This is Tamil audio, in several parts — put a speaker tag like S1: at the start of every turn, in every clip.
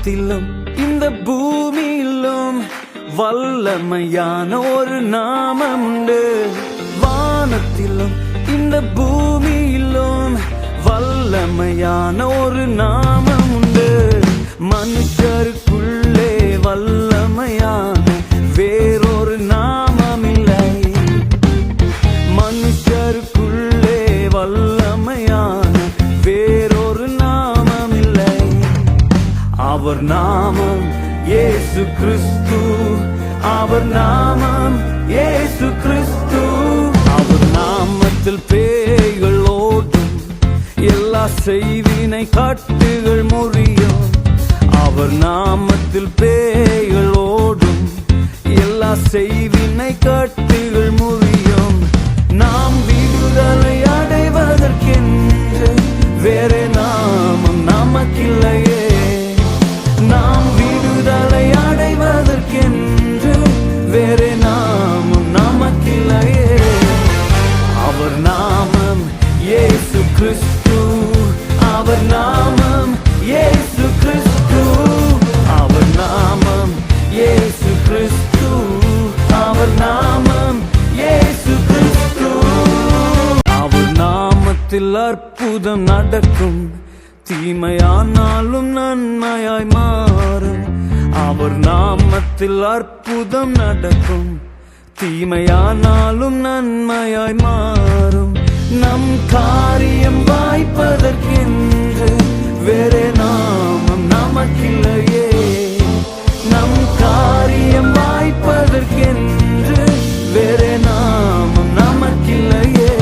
S1: வானத்திலும் இந்த பூமியிலும் வல்லமையான ஒரு நாமம் உண்டு. வானத்திலும் இந்த பூமியிலும் வல்லமையான ஒரு நாமம் உண்டு. மனுஷருக்குள்ளே வல்லமையான வேறொரு நாமம் இல்லை. மனுஷருக்குள்ளே வல்லமையான வேறொரு நாமம் இல்லை. அவர் நாமம் இயேசு கிறிஸ்து. அவர் நாமம் இயேசு கிறிஸ்து. அவர் நாமத்தில் பேய்கள் ஓடும், எல்லா செய்வினை கட்டுகள் முறியும். அவர் நாமத்தில் பேய்கள் ஓடும், எல்லா செய்வினை கட்டுகள் முறியும். நாம் விடுதலை அடைவதற்கென்று வேறே நாமம் நமக்கில்லையே. நாம் விடுதலை அடைவதற்கென்று வேறே நாமம் நமக்கில்லையே. அவர் நாமம் இயேசு கிறிஸ்து. அவர் நாமம் இயேசு கிறிஸ்து. அவர் நாமம் இயேசு கிறிஸ்து. அவர் நாமம் இயேசு கிறிஸ்து. அவர் நாமத்தில் அற்புதம் நடக்கும், தீமையானாலும் நன்மையாய் மாறும். அவர் நாமத்தில் அற்புதம் நடக்கும், தீமையானாலும் நன்மையாய் மாறும். நம் காரியம் வாய்ப்பதற்கென்று வேறே நாமம் நமக்கில்லையே. நம் காரியம் வாய்ப்பதற்கென்று வேறே நாமம் நமக்கில்லையே.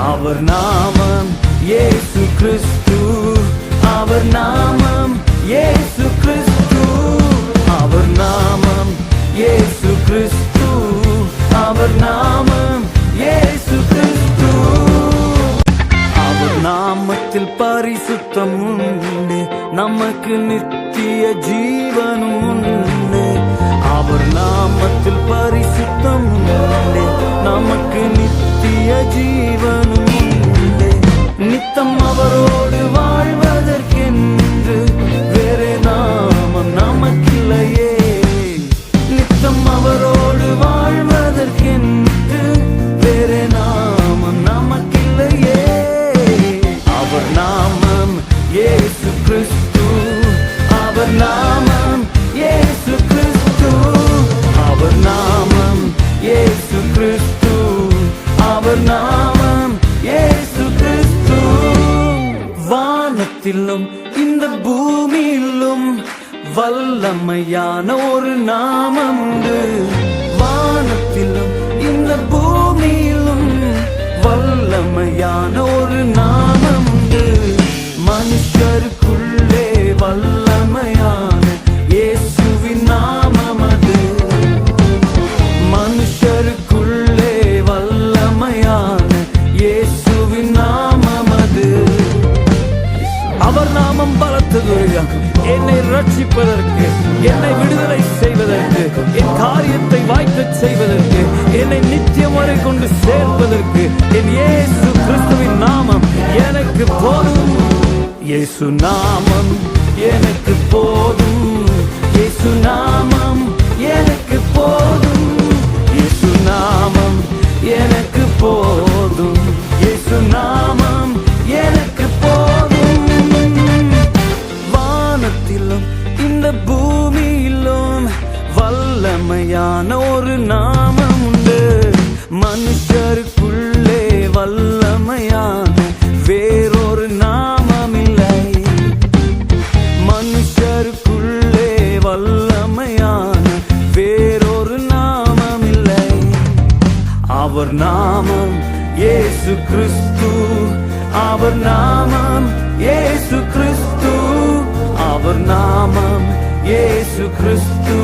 S1: அவர் நாமம் இயேசு கிறிஸ்து. அவர் நாமம் இயேசு கிறிஸ்து. அவர் நாமம் இயேசு கிறிஸ்து. அவர் நாமம் இயேசு கிறிஸ்து. அவர் நாமத்தில் பரிசுத்தம் உண்டு, நமக்கு நித்திய ஜீவனும் உண்டு. அவர் நாமத்தில் பரிசுத்தம் உண்டு, நமக்கு நித்திய ஜீவனும் உண்டு. நித்தம் அவரோடு வாழ்வதற்கென்று வேறே நாமம் நமக்கில்லையே. நித்தம் அவரோடு வாழ்வதற்கென்று வேறே நாமம் நமக்கில்லையே. அவர் நாமம் இயேசு கிறிஸ்து. அவர் நாமம் இயேசு கிறிஸ்து. அவர் நாமம் இயேசு கிறிஸ்து. அவர் நாமம் இயேசு கிறிஸ்து. வானத்திலும் இந்த பூமியிலும் வல்லமையான ஒரு நாமம் உண்டு. வானத்திலும் இந்த பூமியிலும் வல்லமையான ஒரு நாமம் உண்டு. மனுஷருக்குள்ளே வல்லமையான இயேசுவின் நாமம் அது. மனுஷருக்குள்ளே வல்லமையான இயேசுவின் நாமம் அது. அவர் நாமம் பலத்தது, என்னை ரட்சிப்பதற்கு, என்னை விடுதலை செய்வதற்கு, என் காரியத்தை வாய்க்கச் செய்வதற்கு, என்னை நித்தியம் வரை கொண்டு சேர்ப்பதற்கு என் இயேசு கிறிஸ்துவின் நாமம் எனக்கு போதும். இயேசு நாமம் எனக்கு போதும். இயேசு நாமம் எனக்கு போதும். இயேசு நாமம் எனக்கு போதும். இயேசு நாமம் எனக்கு போதும். வானத்திலும் இந்த பூமியிலும் வல்லமையான ஒரு நாமம் உண்டு. மனுஷருக்குள்ளே வல்லமையான வேறொரு நாமம் இல்லை. மனுஷருக்குள்ளே வல்லமையான வேறொரு நாமம் இல்லை. அவர் நாமம் இயேசு கிறிஸ்து. அவர் நாமம் இயேசு கிறிஸ்து. அவர் நாமம் இயேசு கிறிஸ்து.